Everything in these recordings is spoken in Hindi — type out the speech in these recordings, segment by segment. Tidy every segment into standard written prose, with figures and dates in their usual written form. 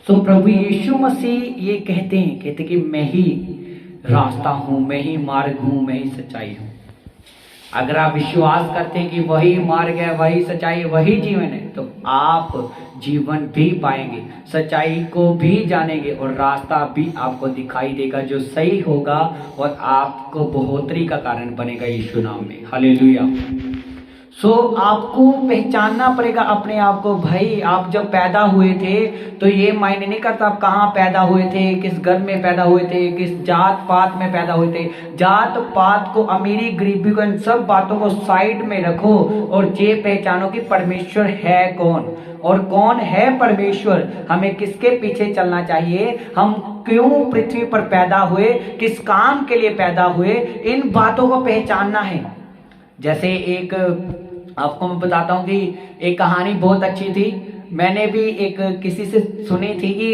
सो प्रभु यीशु मसीह ये कहते कि मैं ही रास्ता हूं, मैं ही मार्ग हूं, मैं ही सच्चाई हूं। अगर आप विश्वास करते हैं कि वही मार्ग है, वही सच्चाई, वही जीवन है, तो आप जीवन भी पाएंगे, सच्चाई को भी जानेंगे और रास्ता भी आपको दिखाई देगा जो सही होगा और आपको बढ़ोतरी का कारण बनेगा यीशु नाम में। हालेलुया। सो आपको पहचानना पड़ेगा अपने आप को। भाई आप जब पैदा हुए थे तो ये मायने नहीं करता आप कहाँ पैदा हुए थे, किस घर में पैदा हुए थे, किस जात पात में पैदा हुए थे। जात पात को, अमीरी गरीबी को, इन सब बातों को साइड में रखो और ये पहचानो कि परमेश्वर है कौन और कौन है परमेश्वर। हमें किसके पीछे चलना चाहिए, हम क्यों पृथ्वी पर पैदा हुए, किस काम के लिए पैदा हुए, इन बातों को पहचानना है। जैसे एक आपको मैं बताता हूँ कि एक कहानी बहुत अच्छी थी, मैंने भी एक किसी से सुनी थी कि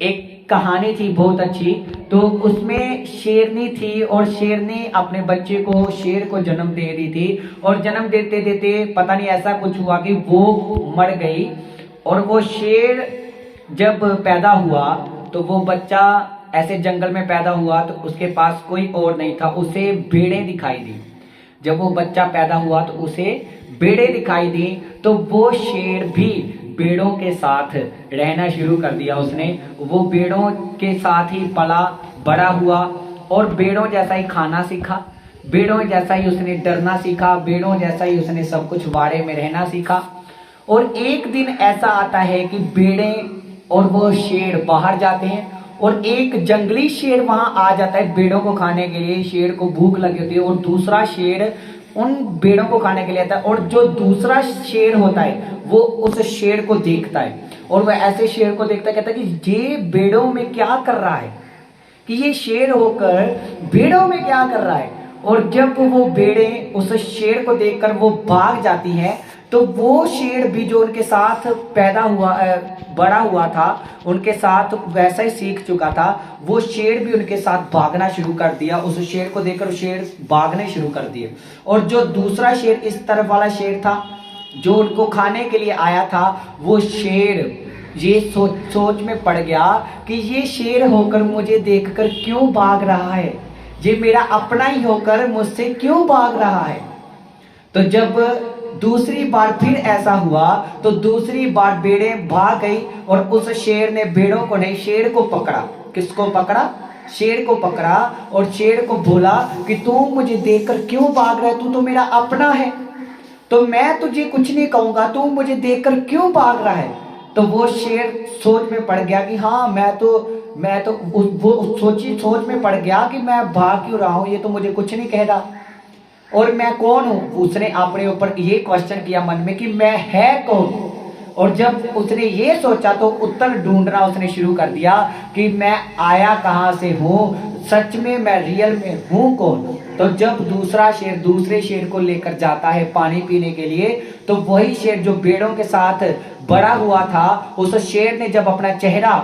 एक कहानी थी बहुत अच्छी। तो उसमें शेरनी थी और शेरनी अपने बच्चे को, शेर को जन्म दे रही थी और जन्म देते देते पता नहीं ऐसा कुछ हुआ कि वो मर गई। और वो शेर जब पैदा हुआ तो वो बच्चा ऐसे जंगल में पैदा हुआ तो उसके पास कोई और नहीं था, उसे भेड़ें दिखाई दी। जब वो बच्चा पैदा हुआ तो उसे भेड़ें दिखाई दी, तो वो शेर भी भेड़ों के साथ रहना शुरू कर दिया। उसने वो भेड़ों के साथ ही पला बड़ा हुआ और भेड़ों जैसा ही खाना सीखा, भेड़ों जैसा ही उसने डरना सीखा, भेड़ों जैसा ही उसने सब कुछ बाड़े में रहना सीखा। और एक दिन ऐसा आता है कि भेड़ें और वो शेर बाहर जाते हैं और एक जंगली शेर वहां आ जाता है भेड़ों को खाने के लिए। शेर को भूख लगी होती है और दूसरा शेर उन भेड़ों को खाने के लिए आता है। और जो दूसरा शेर होता है वो उस शेर को देखता है और वह ऐसे शेर को देखता है, कहता है कि ये भेड़ों में क्या कर रहा है, कि ये शेर होकर भेड़ों में क्या कर रहा है। और जब वो भेड़ें उस शेर को देखकर वो भाग जाती हैं तो वो शेर भी जो उनके साथ पैदा हुआ, बड़ा हुआ था, उनके साथ वैसा ही सीख चुका था, वो शेर भी उनके साथ भागना शुरू कर दिया। उस शेर को देखकर शेर भागने शुरू कर दिए। और जो दूसरा शेर, इस तरफ वाला शेर था जो उनको खाने के लिए आया था, वो शेर ये सोच में पड़ गया कि ये शेर होकर मुझे देखकर क्यों भाग रहा है, ये मेरा अपना ही होकर मुझसे क्यों भाग रहा है। तो जब दूसरी बार फिर ऐसा हुआ तो दूसरी बार भेड़ें भाग गई और उस शेर ने भेड़ों को नहीं, शेर को पकड़ा। किसको पकड़ा? शेर को पकड़ा और शेर को बोला कि तू मुझे देखकर क्यों भाग रहा है, तू तो मेरा अपना है, तो मैं तुझे कुछ नहीं कहूंगा, तू मुझे देखकर क्यों भाग रहा है। तो वो शेर सोच में पड़ गया कि हाँ मैं तो वो सोच में पड़ गया कि मैं भाग क्यों रहा हूँ, ये तो मुझे कुछ नहीं कह रहा और मैं कौन हूं। उसने अपने ऊपर ये क्वेश्चन किया मन में कि मैं है कौन। और जब उसने ये सोचा तो उत्तर ढूंढना उसने शुरू कर दिया कि मैं आया कहां से हूं, सच में मैं रियल में हूं कौन। तो जब दूसरा शेर दूसरे शेर को लेकर जाता है पानी पीने के लिए, तो वही शेर जो भेड़ों के साथ बड़ा हुआ था, उस शेर ने जब अपना चेहरा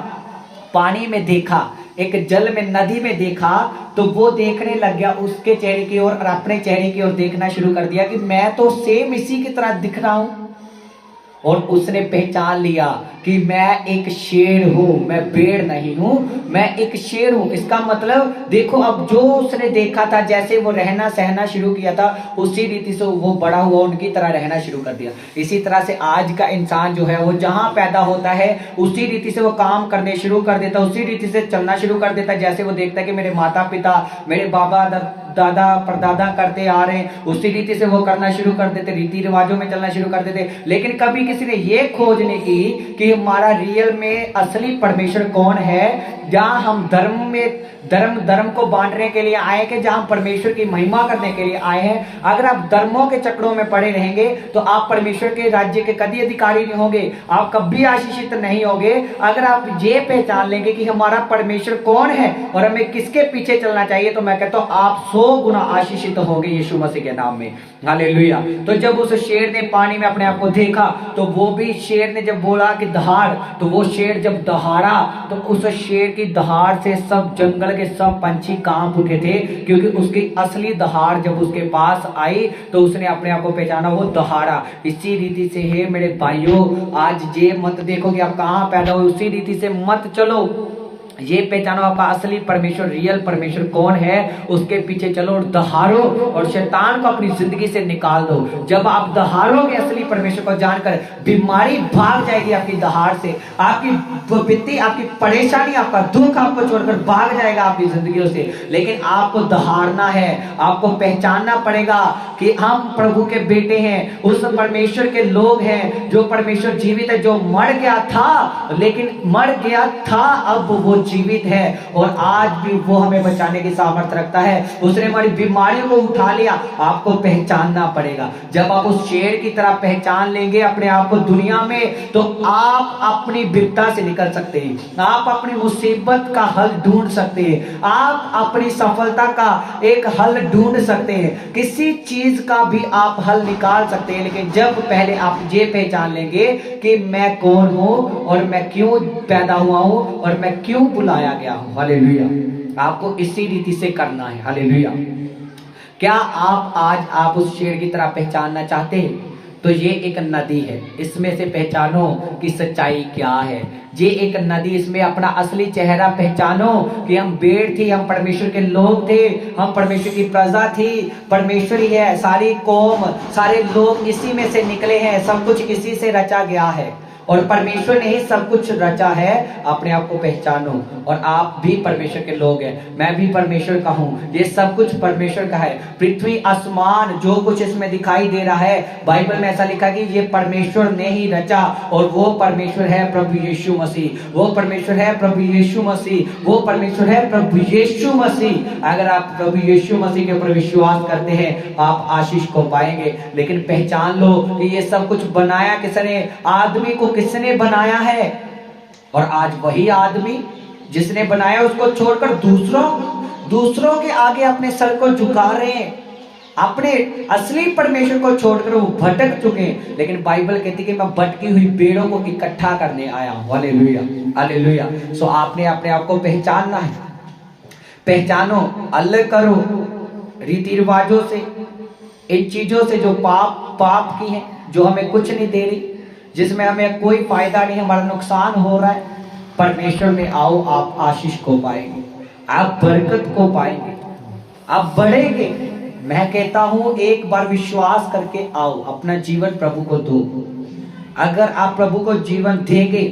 पानी में देखा, एक जल में, नदी में देखा, तो वो देखने लग गया उसके चेहरे की ओर और अपने चेहरे की ओर देखना शुरू कर दिया कि मैं तो सेम इसी की तरह दिख रहा हूं। और उसने पहचान लिया कि मैं एक शेर हूं, मैं भेड़ नहीं हूं, मैं एक शेर हूं। इसका मतलब देखो, अब जो उसने देखा था, जैसे वो रहना सहना शुरू किया था, उसी रीति से वो बड़ा हुआ, उनकी तरह रहना शुरू कर दिया। इसी तरह से आज का इंसान जो है वो जहां पैदा होता है उसी रीति से वो काम करने शुरू कर देता, उसी रीति से चलना शुरू कर देता। जैसे वो देखता है कि मेरे माता पिता, मेरे बाबा दादा परदादा करते आ रहे हैं, उसी रीति से वो करना शुरू कर देते, रीति रिवाजों में चलना शुरू कर देते। लेकिन कभी किसी ने ये खोज नहीं की कि हमारा रियल में असली परमेश्वर कौन है, जहां हम धर्म को बांटने के लिए आए कि जहां परमेश्वर की महिमा करने के लिए आए हैं। अगर आप धर्मों के चक्रों में पड़े रहेंगे तो आप परमेश्वर के राज्य के कभी अधिकारी नहीं होंगे, आप कभी आशीषित नहीं होंगे। अगर आप ये पहचान लेंगे कि हमारा परमेश्वर कौन है और हमें किसके पीछे चलना चाहिए, तो मैं कहता हूं आप 100 गुना आशीषित होंगे यीशु मसीह के नाम में। हालेलुया। तो जब उस शेर ने पानी में अपने आप को देखा, तो वो भी शेर ने जब बोला कि दहाड़, तो वो शेर जब दहाड़ा तो उस शेर की दहाड़ से सब जंगल के सब पंछी कांप उठे थे, क्योंकि उसकी असली दहाड़ जब उसके पास आई तो उसने अपने आप को पहचाना, वो दहाड़ा। इसी रीति से है मेरे भाइयों, आज ये मत देखो कि आप कहाँ पैदा हुए, उसी रीति से मत चलो। ये पहचानो आपका असली परमेश्वर, रियल परमेश्वर कौन है, उसके पीछे चलो और दहाड़ो और शैतान को अपनी जिंदगी से निकाल दो। जब आप दहाड़ोगे असली परमेश्वर को जानकर, बीमारी भाग जाएगी आपकी दहाड़ से, आपकी विपत्ति, आपकी परेशानी, आपका दुख आपको छोड़कर भाग जाएगा आपकी जिंदगियों से। लेकिन आपको दहाड़ना है, आपको पहचानना पड़ेगा कि हम प्रभु के बेटे हैं, उस परमेश्वर के लोग हैं, जो परमेश्वर जीवित है, जो मर गया था, लेकिन मर गया था अब वो जीवित है और आज भी वो हमें बचाने की सामर्थ्य रखता है। उसने हमारी बीमारियों को उठा लिया। आपको पहचानना पड़ेगा। जब आप उस शेर की तरह पहचान लेंगे अपने आप को दुनिया में, तो आप अपनी विपदा से निकल सकते हैं, आप अपनी मुसीबत का हल ढूंढ सकते हैं, आप अपनी सफलता का एक हल ढूंढ सकते हैं, किसी चीज का भी आप हल निकाल सकते हैं। लेकिन जब पहले आप ये पहचान लेंगे कि मैं कौन हूं और मैं क्यों पैदा हुआ हूं और मैं क्यों बुलाया गया हूं, हालेलुया। आपको इसी रीति से करना है, हालेलुया। क्या आप उस शेर की तरह पहचानना चाहते हैं? तो ये एक नदी है, इसमें से पहचानो कि सच्चाई क्या है। ये एक नदी, इसमें अपना असली चेहरा पहचानो कि हम भेड़ थी, हम परमेश्वर के लोग थे, हम परमेश्वर की प्रजा थी, परमेश्वर ही है, सारी कौम, सारे लोग इसी में से निकले हैं, सब कुछ इसी से रचा गया है और परमेश्वर ने ही सब कुछ रचा है। अपने आप को पहचानो और आप भी परमेश्वर के लोग हैं, मैं भी परमेश्वर का हूं, ये सब कुछ परमेश्वर का है। पृथ्वी, आसमान, जो कुछ इसमें दिखाई दे रहा है, बाइबल में ऐसा लिखा कि ये परमेश्वर ने ही रचा और वो परमेश्वर है प्रभु यीशु मसीह, वो परमेश्वर है प्रभु यीशु मसीह, वो परमेश्वर है प्रभु यीशु मसीह। अगर आप प्रभु यीशु मसीह के ऊपर विश्वास करते हैं, आप आशीष को पाएंगे। लेकिन पहचान लो कि ये सब कुछ बनाया किसने, आदमी को किसने बनाया है। और आज वही आदमी जिसने बनाया उसको छोड़कर दूसरों के आगे अपने सर को झुका रहे हैं, अपने असली परमेश्वर को छोड़कर वो भटक चुके हैं। लेकिन बाइबल कहती है कि मैं भटकी हुई भेड़ों को इकट्ठा करने आया हूं, हालेलुया, हालेलुया। सो आपने अपने आप को पहचानना है, पहचानो, अलग करो रीति रिवाजों से, इन चीजों से जो पाप की है, जो हमें कुछ नहीं दे रही, जिसमें हमें कोई फायदा नहीं, हमारा नुकसान हो रहा है। परमेश्वर में आओ, आप आशीष को पाएंगे, आप बरकत को पाएंगे, आप बढ़ेंगे। मैं कहता हूं एक बार विश्वास करके आओ, अपना जीवन प्रभु को दो। अगर आप प्रभु को जीवन देंगे,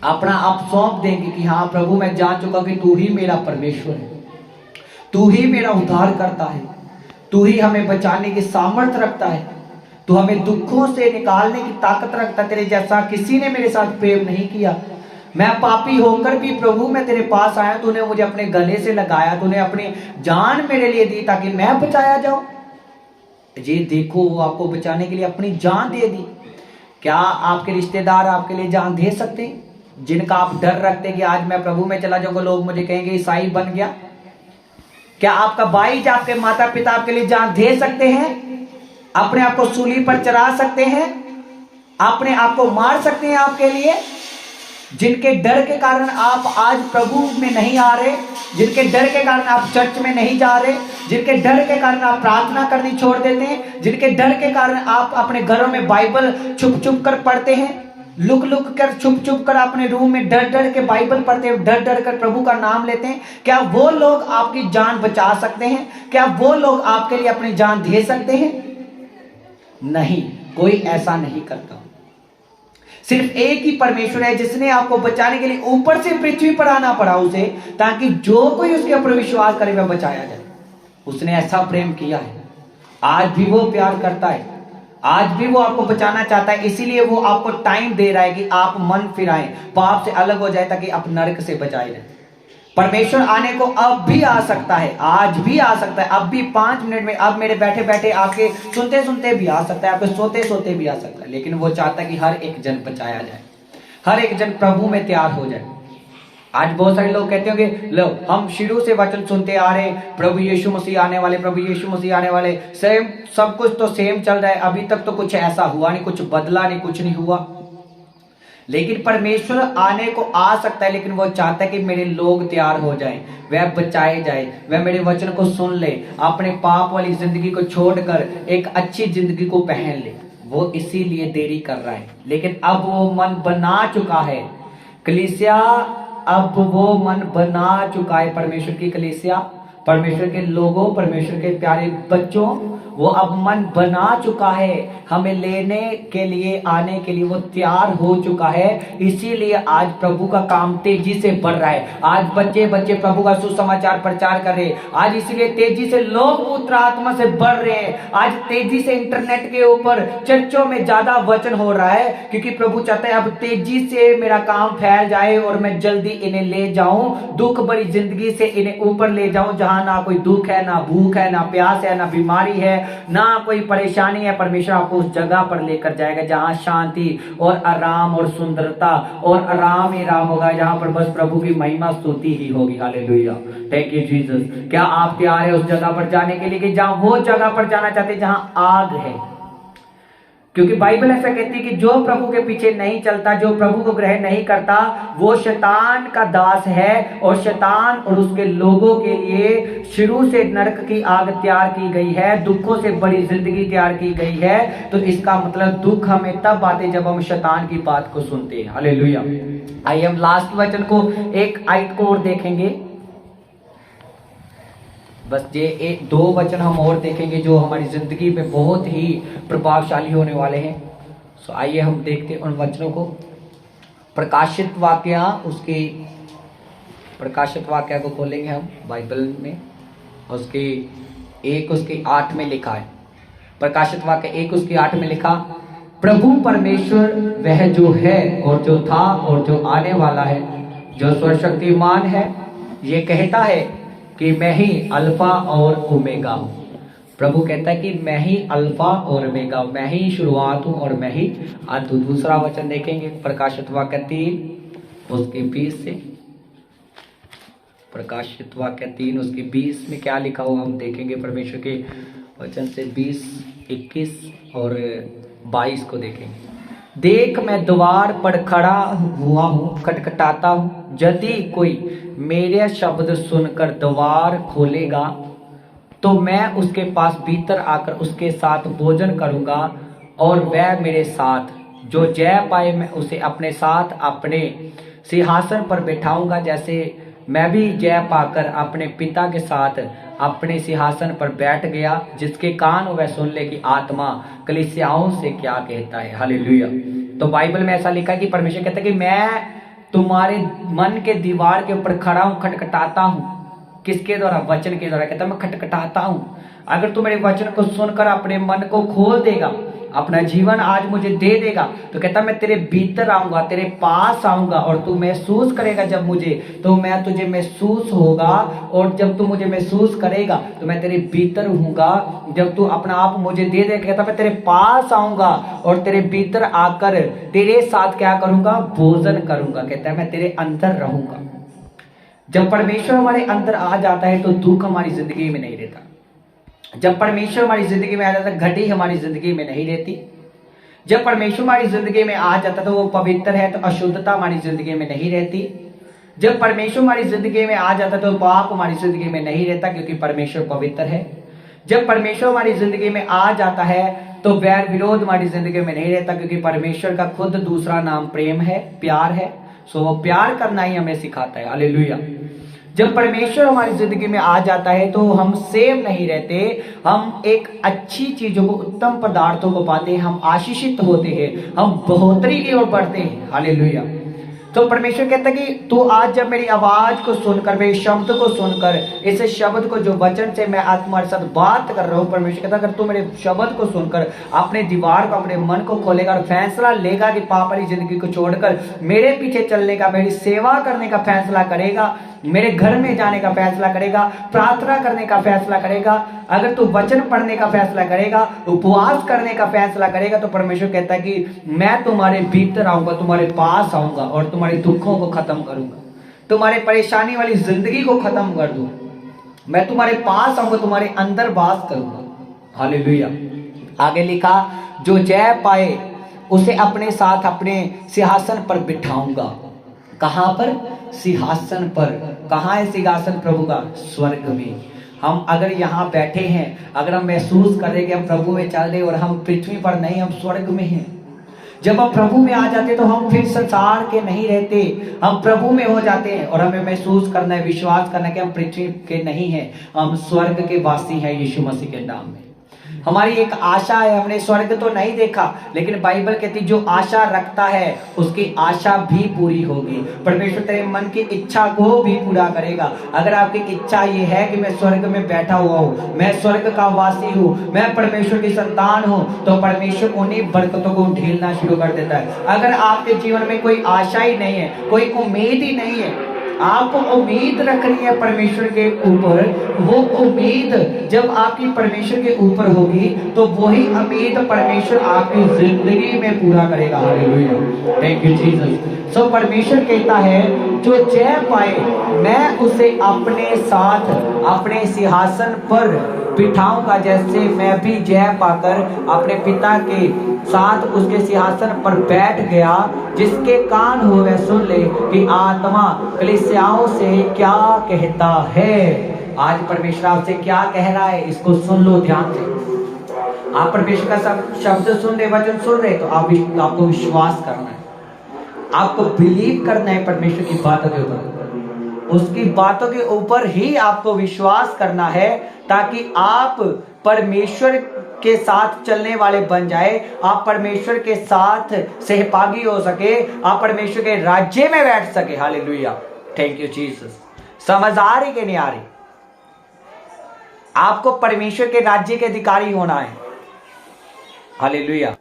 अपना आप सौंप देंगे कि हाँ प्रभु, मैं जान चुका कि तू ही मेरा परमेश्वर है, तू ही मेरा उद्धार करता है, तू ही हमें बचाने की सामर्थ्य रखता है, तू हमें दुखों से निकालने की ताकत रखता। तेरे जैसा किसी ने मेरे साथ प्रेम नहीं किया। मैं पापी होकर भी प्रभु मैं तेरे पास आया, तूने मुझे अपने गले से लगाया, तूने अपनी जान मेरे लिए दी ताकि मैं बचाया जाऊं। ये देखो, वो आपको बचाने के लिए अपनी जान दे दी। क्या आपके रिश्तेदार आपके लिए जान दे सकते, जिनका आप डर रखते कि आज मैं प्रभु में चला जाऊंगा, लोग मुझे कहेंगे ईसाई बन गया? क्या आपका भाई, आपके माता पिता आपके लिए जान दे सकते हैं? अपने आप को सूली पर चढ़ा सकते हैं, अपने आप को मार सकते हैं आपके लिए? जिनके डर के कारण आप आज प्रभु में नहीं आ रहे, जिनके डर के कारण आप चर्च में नहीं जा रहे, जिनके डर के कारण आप प्रार्थना करनी छोड़ देते हैं, जिनके डर के कारण आप अपने घरों में बाइबल छुप छुप कर पढ़ते हैं, लुक लुक कर, छुप छुप कर अपने रूम में डर डर के बाइबल पढ़ते हैं, डर डर कर प्रभु का नाम लेते हैं, क्या वो लोग आपकी जान बचा सकते हैं? क्या वो लोग आपके लिए अपनी जान दे सकते हैं? नहीं, कोई ऐसा नहीं करता। सिर्फ एक ही परमेश्वर है जिसने आपको बचाने के लिए ऊपर से पृथ्वी पर आना पड़ा उसे, ताकि जो कोई उसके ऊपर विश्वास करे वह बचाया जाए। उसने ऐसा प्रेम किया है, आज भी वो प्यार करता है, आज भी वो आपको बचाना चाहता है। इसीलिए वो आपको टाइम दे रहा है कि आप मन फिराएं, पाप से अलग हो जाए, ताकि आप नरक से बचाए जाए। परमेश्वर आने को अब भी आ सकता है, आज भी आ सकता है, अब भी 5 मिनट में, अब मेरे बैठे बैठे आके सुनते सुनते भी आ सकता है, आपके सोते सोते भी आ सकता है। लेकिन वो चाहता है कि हर एक जन बचाया जाए, हर एक जन प्रभु में तैयार हो जाए। आज बहुत सारे लोग कहते होंगे, लो हम शुरू से वचन सुनते आ रहे, प्रभु यीशु मसीह आने वाले, प्रभु यीशु मसीह आने वाले, सेम सब कुछ तो सेम चल रहा है, अभी तक तो कुछ ऐसा हुआ नहीं, कुछ बदला नहीं, कुछ नहीं हुआ। लेकिन परमेश्वर आने को आ सकता है, लेकिन वो चाहता है कि मेरे लोग तैयार हो जाएं, वह बचाए जाए, वह मेरे वचन को सुन ले, अपने पाप वाली जिंदगी को छोड़कर एक अच्छी जिंदगी को पहन ले। वो इसीलिए देरी कर रहा है। लेकिन अब वो मन बना चुका है कलीसिया, अब वो मन बना चुका है। परमेश्वर की कलीसिया, परमेश्वर के लोगों, परमेश्वर के प्यारे बच्चों, वो अब मन बना चुका है, हमें लेने के लिए, आने के लिए वो तैयार हो चुका है। इसीलिए आज प्रभु का काम तेजी से बढ़ रहा है। आज बच्चे बच्चे प्रभु का सुसमाचार प्रचार कर रहे हैं। आज इसीलिए तेजी से लोग पुत्र आत्मा से बढ़ रहे हैं। आज तेजी से इंटरनेट के ऊपर चर्चों में ज्यादा वचन हो रहा है, क्योंकि प्रभु चाहता है अब तेजी से मेरा काम फैल जाए और मैं जल्दी इन्हें ले जाऊं, दुख भरी जिंदगी से इन्हें ऊपर ले जाऊं, जहां ना कोई दुख है, ना भूख है, ना प्यास है, ना बीमारी है, ना कोई परेशानी है। परमेश्वर आपको उस जगह पर लेकर जाएगा जहां शांति और आराम और सुंदरता और आराम ही आराम होगा, जहां पर बस प्रभु की महिमा स्तुति ही होगी। Hallelujah, thank you Jesus. क्या आप तैयार है उस जगह पर जाने के लिए, कि जहां वो जगह पर जाना चाहते हैं जहां आग है? क्योंकि बाइबल ऐसा कहती है कि जो प्रभु के पीछे नहीं चलता, जो प्रभु को ग्रहण नहीं करता, वो शैतान का दास है। और शैतान और उसके लोगों के लिए शुरू से नरक की आग तैयार की गई है, दुखों से बड़ी जिंदगी तैयार की गई है। तो इसका मतलब दुख हमें तब आते जब हम शैतान की बात को सुनते हैं। हालेलुया। आइए हम लास्ट वचन को, एक आयत को और देखेंगे। बस ये एक दो वचन हम और देखेंगे जो हमारी जिंदगी में बहुत ही प्रभावशाली होने वाले हैं। सो आइए हम देखते हैं उन वचनों को। प्रकाशित वाक्य, उसकी प्रकाशित वाक्य को खोलेंगे हम बाइबल में। उसके 1:8 में लिखा है, प्रकाशित वाक्य 1:8 में लिखा, प्रभु परमेश्वर वह जो है और जो था और जो आने वाला है, जो सर्वशक्तिमान है, ये कहता है कि मैं ही अल्फा और ओमेगा हूं। प्रभु कहता है कि मैं ही अल्फा और ओमेगा, मैं ही शुरुआत हूं और मैं ही अंत हूं। दूसरा वचन देखेंगे प्रकाशित वाक्य 3:20 से। प्रकाशित वाक्य 3:20 में क्या लिखा हुआ हम देखेंगे। परमेश्वर के वचन से 20, 21 और 22 को देखेंगे। देख मैं द्वार पर खड़ा हुआ हूँ, खटखटाता हूँ। यदि कोई मेरे शब्द सुनकर द्वार खोलेगा तो मैं उसके पास भीतर आकर उसके साथ भोजन करूंगा और वह मेरे साथ। जो जय पाए मैं उसे अपने साथ अपने सिंहासन पर बैठाऊंगा, जैसे मैं भी जय पाकर अपने पिता के साथ अपने सिंहासन पर बैठ गया। जिसके कान वह सुन ले कि आत्मा कलीसियाओं से क्या कहता है। हालेलुया। तो बाइबल में ऐसा लिखा है कि परमेश्वर कहता है कि मैं तुम्हारे मन के दीवार के ऊपर खड़ा हूं, खटखटाता हूं। किसके द्वारा? वचन के द्वारा। कहता मैं खटखटाता हूं। अगर तू मेरे वचन को सुनकर अपने मन को खोल देगा, अपना जीवन आज मुझे दे देगा, तो कहता मैं तेरे भीतर आऊंगा, तेरे पास आऊंगा और तू महसूस करेगा जब मुझे, तो मैं तुझे महसूस होगा। और जब तू मुझे महसूस करेगा तो मैं तेरे भीतर हूँगा। जब तू अपना आप मुझे दे देगा, कहता मैं तेरे पास आऊंगा और तेरे भीतर आकर तेरे साथ क्या करूंगा? भोजन करूंगा। कहता है मैं तेरे अंदर रहूंगा। जब परमेश्वर हमारे अंदर आ जाता है तो दुख हमारी जिंदगी में नहीं रहता। जब परमेश्वर हमारी जिंदगी में आ जाता है, घटी हमारी जिंदगी में नहीं रहती। जब परमेश्वर हमारी जिंदगी में आ जाता है तो वो पवित्र है, तो अशुद्धता हमारी जिंदगी में नहीं रहती। जब परमेश्वर हमारी जिंदगी में आ जाता है तो पाप हमारी जिंदगी में नहीं रहता, क्योंकि परमेश्वर पवित्र है। जब परमेश्वर हमारी जिंदगी में आ जाता है तो वैर विरोध हमारी जिंदगी में नहीं रहता, क्योंकि परमेश्वर का खुद दूसरा नाम प्रेम है, प्यार है। सो वो प्यार करना ही हमें सिखाता है। हालेलुया। जब परमेश्वर हमारी जिंदगी में आ जाता है तो हम सेम नहीं रहते, हम एक अच्छी चीजों को, उत्तम पदार्थों को पाते हैं, हम आशीषित होते हैं, हम बढ़ोतरी की ओर बढ़ते हैं। हालेलुया। तो परमेश्वर कहता है कि तू आज जब मेरी आवाज को सुनकर, मेरे शब्द को सुनकर, इस शब्द को जो वचन से मैं आज तुम्हारे साथ बात कर रहा हूँ, परमेश्वर कहता है अगर तू मेरे शब्द को सुनकर अपने दीवार को, अपने मन को खोलेगा और फैसला लेगा कि पाप वाली जिंदगी को छोड़कर मेरे पीछे चलने का, मेरी सेवा करने का फैसला करेगा, मेरे घर में जाने का फैसला करेगा, प्रार्थना करने का फैसला करेगा, अगर तू वचन पढ़ने का फैसला करेगा, उपवास करने का फैसला करेगा, तो परमेश्वर कहता है कि मैं तुम्हारे भीतर आऊंगा, तुम्हारे पास आऊंगा और तुम्हारे दुखों को खत्म करूंगा, तुम्हारे परेशानी वाली जिंदगी को खत्म कर दूं। मैं तुम्हारे पास आऊंगा, तुम्हारे अंदर वास करूंगा। हालेलुया। आगे लिखा, जो जय पाए उसे अपने साथ अपने सिंहासन पर बिठाऊंगा। कहाँ पर? सिंहासन पर। कहाँ है सिंहासन प्रभु का? स्वर्ग में। हम अगर यहाँ बैठे हैं, अगर हम महसूस करें कि हम प्रभु में चल रहे और हम पृथ्वी पर नहीं, हम स्वर्ग में हैं। जब हम प्रभु में आ जाते तो हम फिर संसार के नहीं रहते, हम प्रभु में हो जाते हैं। और हमें महसूस करना है, विश्वास करना है कि हम पृथ्वी के नहीं हैं, हम स्वर्ग के वासी हैं यीशु मसीह के नाम में। हमारी एक आशा है, हमने स्वर्ग तो नहीं देखा, लेकिन बाइबल कहती जो आशा रखता है उसकी आशा भी पूरी होगी। परमेश्वर तेरे मन की इच्छा को भी पूरा करेगा। अगर आपकी इच्छा ये है कि मैं स्वर्ग में बैठा हुआ हूँ, मैं स्वर्ग का वासी हूँ, मैं परमेश्वर की संतान हूँ, तो परमेश्वर उन्हीं बरकतों को ढेलना शुरू कर देता है। अगर आपके जीवन में कोई आशा ही नहीं है, कोई उम्मीद ही नहीं है, आपको उम्मीद रखनी है परमेश्वर के ऊपर, वो उम्मीद जब आपकी परमेश्वर के ऊपर होगी तो वही उम्मीद परमेश्वर आपकी जिंदगी में पूरा करेगा। Hallelujah, thank you Jesus. So परमेश्वर कहता है जो जय पाए मैं उसे अपने साथ अपने सिंहासन पर बिठाऊंगा, जैसे मैं भी जय पाकर अपने पिता के साथ उसके सिंहासन पर बैठ गया। जिसके कान हो वह सुन ले कि आत्मा कलीसियाओं से क्या कहता है। आज परमेश्वर आपसे क्या कह रहा है, इसको सुन लो ध्यान से। आप परमेश्वर का सब शब्द सुन रहे, वचन सुन रहे, तो आपको विश्वास करना है, आपको बिलीव करना है परमेश्वर की बातों के ऊपर। उसकी बातों के ऊपर ही आपको विश्वास करना है, ताकि आप परमेश्वर के साथ चलने वाले बन जाए, आप परमेश्वर के साथ सहभागी हो सके, आप परमेश्वर के राज्य में बैठ सके। Hallelujah, thank you Jesus. समझ आ रही कि नहीं आ रही? आपको परमेश्वर के राज्य के अधिकारी होना है। हालेलुया।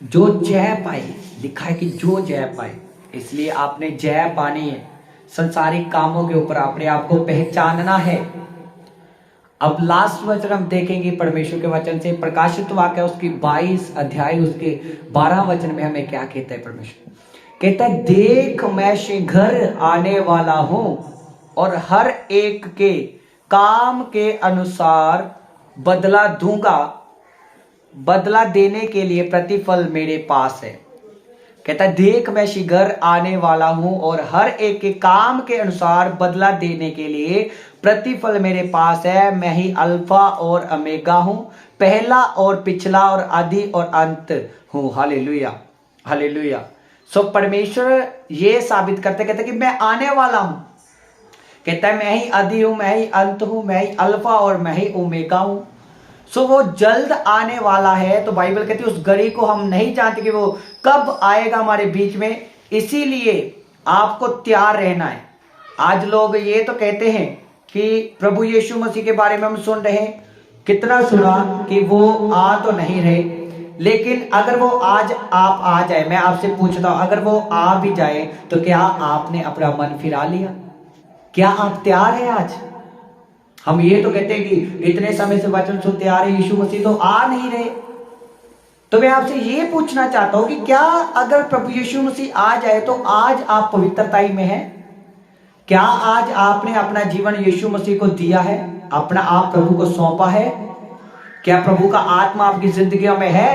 जो जय पाए, लिखा है कि जो जय पाए, इसलिए आपने जय पानी है। संसारिक कामों के ऊपर अपने आप को पहचानना है। अब लास्ट वचन हम देखेंगे परमेश्वर के वचन से, प्रकाशित वाक्य उसकी 22 अध्याय उसके 12 वचन में हमें क्या कहता है परमेश्वर? कहता है देख मैं शीघ्र आने वाला हूं और हर एक के काम के अनुसार बदला दूंगा, बदला देने के लिए प्रतिफल मेरे पास है। कहता है देख मैं शीघ्र आने वाला हूं और हर एक के काम के अनुसार बदला देने के लिए प्रतिफल मेरे पास है। मैं ही अल्फा और ओमेगा हूं, पहला और पिछला और आदि और अंत हूं। Hallelujah, hallelujah. सो परमेश्वर ये साबित करते कहते कि मैं आने वाला हूं। कहता है मैं ही आदि हूं, मैं ही अंत हूं, मैं ही अल्फा और मैं ही ओमेगा हूं। सो वो जल्द आने वाला है। तो बाइबल कहती है उस घड़ी को हम नहीं जानते कि वो कब आएगा हमारे बीच में, इसीलिए आपको तैयार रहना है। आज लोग ये तो कहते हैं कि प्रभु यीशु मसीह के बारे में हम सुन रहे हैं, कितना सुना कि वो आ तो नहीं रहे, लेकिन अगर वो आज आप आ जाए, मैं आपसे पूछता हूं अगर वो आ भी जाए तो क्या आपने अपना मन फिरा लिया? क्या आप तैयार हैं आज? हम ये तो कहते हैं कि इतने समय से वचन सुनते आ रहे, यीशु मसीह तो आ नहीं रहे। तो मैं आपसे ये पूछना चाहता हूं कि क्या अगर प्रभु यीशु मसीह आ जाए तो आज आप पवित्रता में हैं? क्या आज आपने अपना जीवन यीशु मसीह को दिया है, अपना आप प्रभु को सौंपा है? क्या प्रभु का आत्मा आपकी जिंदगी में है?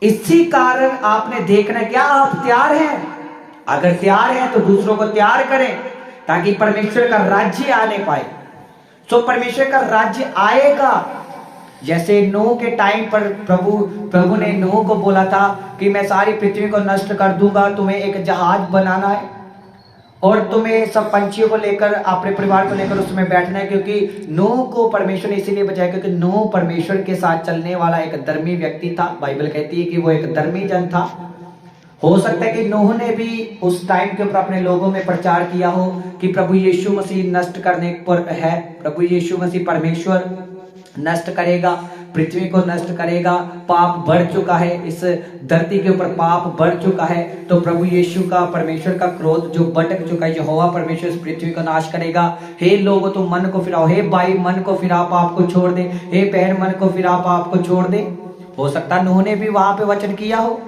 इसी कारण आपने देखना, क्या आप तैयार हैं? अगर तैयार हैं तो दूसरों को तैयार करें ताकि परमेश्वर का राज्य आने पाए। तो परमेश्वर का राज्य आएगा। जैसे नूह के टाइम पर प्रभु ने नूह को बोला था कि मैं सारी पृथ्वी को नष्ट कर दूंगा, तुम्हें एक जहाज बनाना है और तुम्हें सब पंछियों को लेकर, अपने परिवार को लेकर उसमें बैठना है। क्योंकि नूह को परमेश्वर ने इसीलिए बचाया क्योंकि नूह परमेश्वर के साथ चलने वाला एक धर्मी व्यक्ति था। बाइबल कहती है कि वो एक धर्मी जन था। हो सकता है कि नूह ने भी उस टाइम के ऊपर अपने लोगों में प्रचार किया हो कि प्रभु यीशु मसीह नष्ट करने पर है, प्रभु यीशु मसीह परमेश्वर नष्ट करेगा, पृथ्वी को नष्ट करेगा, पाप बढ़ चुका है, इस धरती के ऊपर पाप बढ़ चुका है, तो प्रभु यीशु का, परमेश्वर का क्रोध जो भटक चुका है, यहोवा परमेश्वर इस पृथ्वी को नाश करेगा। हे लोगों तुम मन को फिराओ, हे भाई मन को फिरा, पाप को छोड़ दे, हे बहन मन को फिरा, पाप को छोड़ दे। हो सकता नूह ने भी वहां पे वचन किया हो,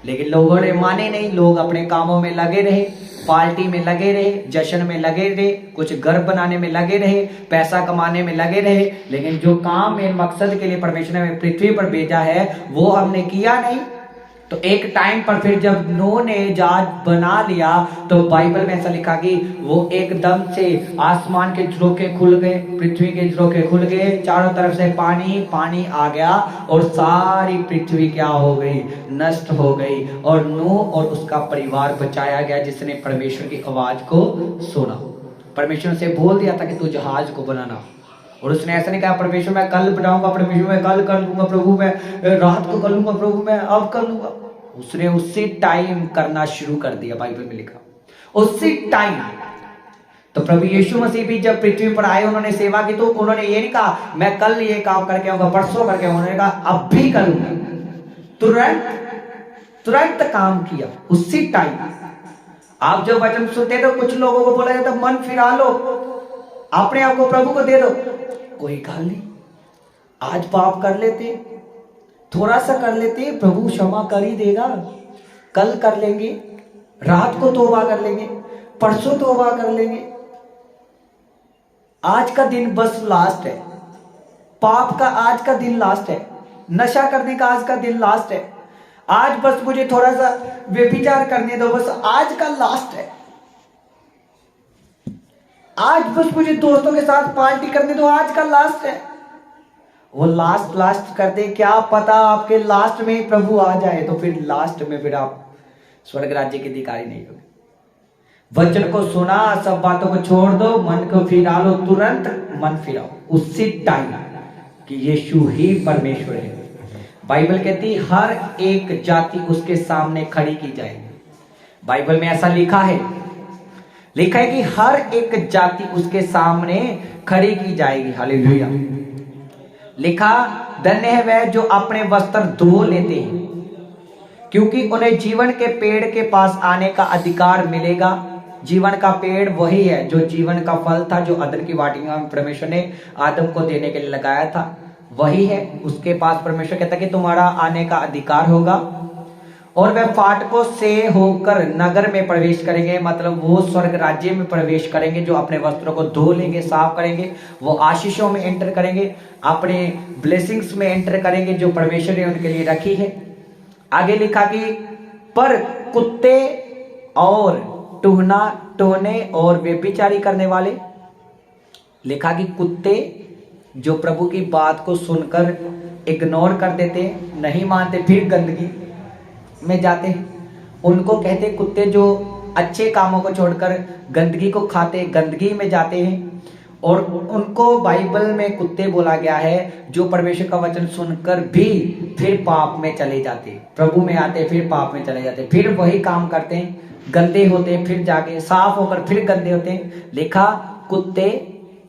लेकिन लोगों ने माने नहीं। लोग अपने कामों में लगे रहे, पार्टी में लगे रहे, जश्न में लगे रहे, कुछ घर बनाने में लगे रहे, पैसा कमाने में लगे रहे, लेकिन जो काम में मकसद के लिए परमेश्वर ने पृथ्वी पर भेजा है वो हमने किया नहीं। तो एक टाइम पर फिर जब नूह ने जहाज बना लिया तो बाइबल में ऐसा लिखा कि वो एकदम से आसमान के झरोखे खुल गए, पृथ्वी के झरोखे खुल गए, चारों तरफ से पानी पानी आ गया और सारी पृथ्वी क्या हो गई, नष्ट हो गई। और नूह और उसका परिवार बचाया गया जिसने परमेश्वर की आवाज को सुना। परमेश्वर से बोल दिया था कि तू जहाज को बनाना, और उसने ऐसा नहीं कहा परमेश्वर मैं कल बनाऊंगा, परमेश्वर मैं कल कर लूंगा, प्रभु मैं रात को कर लूंगा, प्रभु मैं अब कर लूंगा। उसने उसी टाइम करना शुरू कर दिया, बाइबल में लिखा उसी टाइम। तो प्रभु यीशु मसीह भी जब पृथ्वी पर आए, उन्होंने सेवा की, तो उन्होंने ये नहीं कहा मैं कल ये काम करके आऊंगा, परसों करके, उन्होंने कहा अब भी करूंगा। तुरंत काम किया उसी टाइम। आप जब वचन सुनते तो कुछ लोगों को बोला जाता मन फिरा लो, अपने आप को प्रभु को दे दो, कोई गल नहीं, आज पाप कर लेते, थोड़ा सा कर लेते, प्रभु क्षमा कर ही देगा, कल कर लेंगे, रात को तौबा कर लेंगे, परसों तौबा कर लेंगे, आज का दिन बस लास्ट है, पाप का आज का दिन लास्ट है, नशा करने का आज का दिन लास्ट है, आज बस मुझे थोड़ा सा व्यभिचार करने दो, बस आज का लास्ट है, आज बस मुझे दोस्तों के साथ पार्टी करने दो, आज का लास्ट है। वो लास्ट करते, क्या पता आपके लास्ट में ही प्रभु आ जाए, तो फिर लास्ट में फिर आप स्वर्ग राज्य के अधिकारी नहीं होगे। वचन को सुना, सब बातों को छोड़ दो, मन को फिरा लो, तुरंत मन फिराओ उसी टाइम कि यीशु ही परमेश्वर है। बाइबल कहती हर एक जाति उसके सामने खड़ी की जाएगी। बाइबल में ऐसा लिखा है कि हर एक जाति उसके सामने खड़ी की जाएगी। हालेलुया। लिखा धन्य है वह जो अपने वस्त्र धो लेते हैं, क्योंकि उन्हें जीवन के पेड़ के पास आने का अधिकार मिलेगा। जीवन का पेड़ वही है जो जीवन का फल था, जो अदन की वाटिका में परमेश्वर ने आदम को देने के लिए लगाया था, वही है। उसके पास परमेश्वर कहता कि तुम्हारा आने का अधिकार होगा, और वह फाटकों से होकर नगर में प्रवेश करेंगे, मतलब वो स्वर्ग राज्य में प्रवेश करेंगे, जो अपने वस्त्रों को धो लेंगे, साफ करेंगे, वो आशीषों में एंटर करेंगे, अपने ब्लेसिंग्स में एंटर करेंगे जो परमेश्वर ने उनके लिए रखी है। आगे लिखा कि पर कुत्ते और टोहने और व्यभिचारी करने वाले, लिखा कि कुत्ते जो प्रभु की बात को सुनकर इग्नोर कर देते, नहीं मानते, फिर गंदगी में जाते हैं, उनको कहते कुत्ते जो अच्छे कामों को छोड़कर गंदगी को खाते, गंदगी में जाते हैं। और उनको बाइबल में कुत्ते बोला गया है जो परमेश्वर का वचन सुनकर भी फिर पाप में चले जाते, प्रभु में आते फिर पाप में चले जाते, फिर वही काम करते हैं, गंदे होते, फिर जाके साफ होकर फिर गंदे होते हैं। लिखा कुत्ते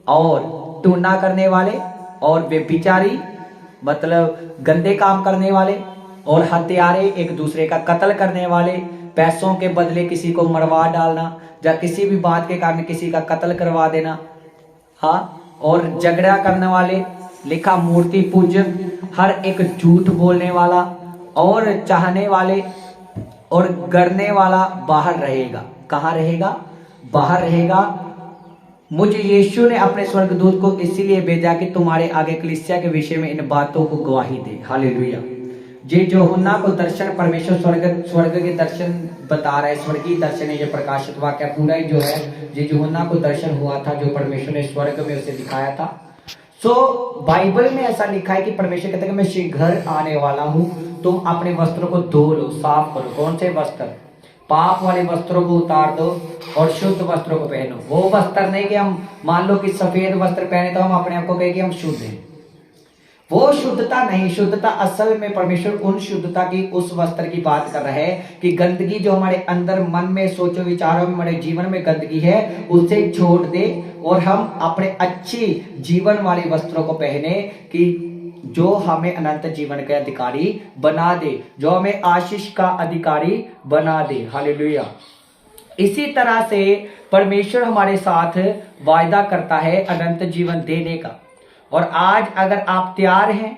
और टूना करने वाले और व्यभिचारी, मतलब गंदे काम करने वाले, और हत्यारे, एक दूसरे का कत्ल करने वाले, पैसों के बदले किसी को मरवा डालना या किसी भी बात के कारण किसी का कत्ल करवा देना, हाँ, और झगड़ा करने वाले। लिखा मूर्ति पूजक, हर एक झूठ बोलने वाला और चाहने वाले और गढ़ने वाला बाहर रहेगा। कहाँ रहेगा? बाहर रहेगा। मुझे यीशु ने अपने स्वर्गदूत को इसीलिए भेजा कि तुम्हारे आगे कलीसिया के विषय में इन बातों को गवाही दे। हालेलुया। ये यूहन्ना को दर्शन परमेश्वर स्वर्ग के दर्शन बता रहा है, स्वर्गीय दर्शन है, ये प्रकाशित वाक्य पूरा ही जो है ये यूहन्ना को दर्शन हुआ था जो परमेश्वर ने स्वर्ग में उसे दिखाया था। सो बाइबल में ऐसा लिखा है कि परमेश्वर कहता है कि मैं शीघ्र आने वाला हूँ, तुम अपने वस्त्रों को धो लो, साफ करो। कौन से वस्त्र? पाप वाले वस्त्रों को उतार दो और शुद्ध वस्त्रों को पहनो। वो वस्त्र नहीं कि हम मान लो कि सफेद वस्त्र पहने तो हम अपने आप को कहें कि हम शुद्ध हैं, वो शुद्धता नहीं। शुद्धता असल में परमेश्वर उन शुद्धता की, उस वस्त्र की बात कर रहे हैं कि गंदगी जो हमारे अंदर मन में, सोचो विचारों में, हमारे जीवन में गंदगी है, उसे छोड़ दे और हम अपने अच्छी जीवन वाले वस्त्रों को पहने कि जो हमें अनंत जीवन के अधिकारी बना दे, जो हमें आशीष का अधिकारी बना दे। हालेलुया। इसी तरह से परमेश्वर हमारे साथ वायदा करता है अनंत जीवन देने का। और आज अगर आप तैयार हैं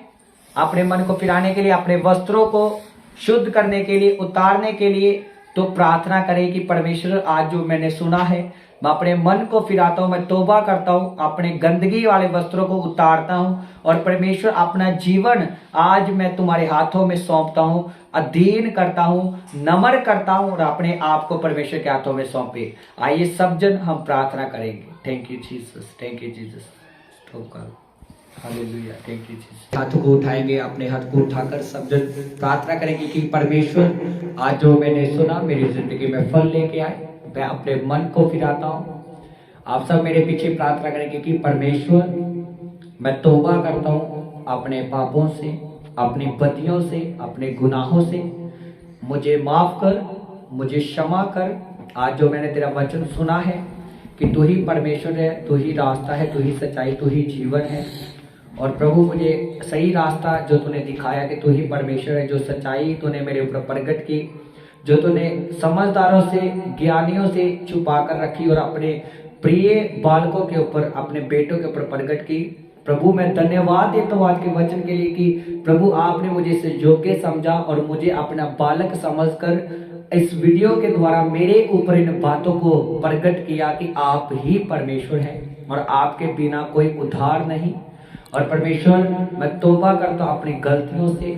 अपने मन को फिराने के लिए, अपने वस्त्रों को शुद्ध करने के लिए, उतारने के लिए, तो प्रार्थना करें कि परमेश्वर आज जो मैंने सुना है, मैं अपने मन को फिराता हूँ, मैं तौबा करता हूँ, अपने गंदगी वाले वस्त्रों को उतारता हूँ और परमेश्वर अपना जीवन आज मैं तुम्हारे हाथों में सौंपता हूँ, अधीन करता हूँ, नम्र करता हूँ और अपने आप को परमेश्वर के हाथों में सौंपे। आइए सब जन हम प्रार्थना करेंगे। Thank you Jesus, thank you Jesus. Hallelujah, thank you Jesus. हाथ को उठाएंगे, अपने हाथ को उठाकर सब जन प्रार्थना करेंगे कि परमेश्वर आज जो मैंने सुना मेरी जिंदगी में फल लेके आए। मैं अपने मन को फिराता हूँ। आप सब मेरे पीछे प्रार्थना करेंगे कि परमेश्वर मैं तौबा करता हूँ अपने पापों से, अपनी बदियों से, अपने गुनाहों से। मुझे माफ कर, मुझे क्षमा कर। आज जो मैंने तेरा वचन सुना है कि तू ही परमेश्वर है, तू ही रास्ता है, तू ही सच्चाई, तू ही जीवन है। और प्रभु मुझे सही रास्ता जो तूने दिखाया कि तू ही परमेश्वर है, जो सच्चाई तूने मेरे ऊपर प्रकट की, जो तूने समझदारों से, ज्ञानियों से छुपा कर रखी और अपने प्रिय बालकों के ऊपर, अपने बेटों के ऊपर प्रकट की। प्रभु मैं धन्यवाद देता हूँ आज के वचन के लिए कि प्रभु आपने मुझे इसे योग्य समझा और मुझे अपना बालक समझकर इस वीडियो के द्वारा मेरे ऊपर इन बातों को प्रकट किया कि आप ही परमेश्वर हैं और आपके बिना कोई उद्धार नहीं। और परमेश्वर मैं तौबा करता हूँ अपनी गलतियों से।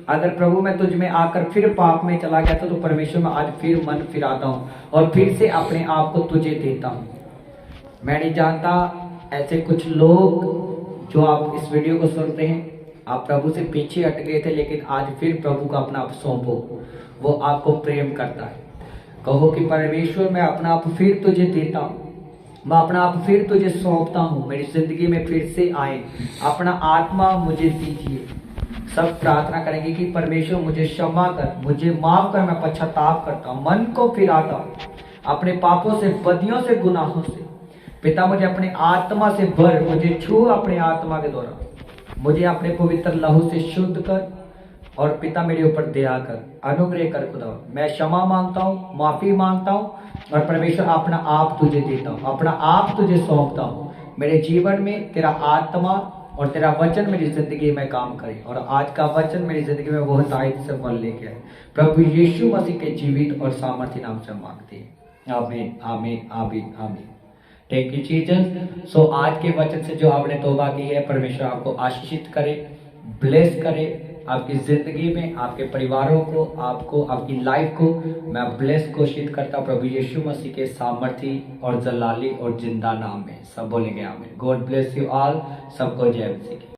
अगर प्रभु मैं तुझ में आकर फिर पाप में चला गया तो परमेश्वर मैं आज फिर मन फिराता हूँ और फिर से अपने आप को तुझे देता हूँ। मैं नहीं जानता ऐसे कुछ लोग जो आप इस वीडियो को सुनते हैं, आप प्रभु से पीछे हट गए थे लेकिन आज फिर प्रभु का अपना आप सौंपो। वो आपको प्रेम करता है। कहो कि परमेश्वर मैं अपना आप फिर तुझे देता हूँ, मैं अपना आप फिर तुझे सौंपता हूँ, मेरी जिंदगी में फिर से आए, अपना आत्मा मुझे दीजिए। सब प्रार्थना करेंगे कि परमेश्वर मुझे क्षमा कर, मुझे माफ कर, मैं पश्चाताप करता हूँ, मन को फिराता हूँ अपने पापों से, बदियों से, गुनाहों से। पिता मुझे अपने आत्मा से भर, मुझे छू अपने आत्मा के द्वारा, मुझे अपने पवित्र लहू से शुद्ध कर और पिता मेरे ऊपर दया कर, अनुग्रह कर खुदा। मैं क्षमा मांगता हूँ, माफी मांगता हूँ और परमेश्वर अपना आप तुझे देता हूँ, अपना आप तुझे सौंपता हूँ। मेरे जीवन में तेरा आत्मा और तेरा वचन मेरी जिंदगी में काम करे और आज का वचन मेरी जिंदगी में बहुत आयत से फल लेके आए। प्रभु यीशु मसीह के जीवित और सामर्थ्य नाम से मांगते हैं। आमीन, आमीन, आमीन, आमीन। Thank you Jesus. सो आज के वचन से जो आपने तौबा की है, परमेश्वर आपको आशीषित करे, ब्लेस करे, आपकी जिंदगी में, आपके परिवारों को, आपको, आपकी लाइफ को मैं ब्लेस घोषित करता हूँ प्रभु यीशु मसीह के सामर्थी और जलाली और जिंदा नाम में। सब बोलेंगे आमीन। God bless you all. सबको जय मसीह।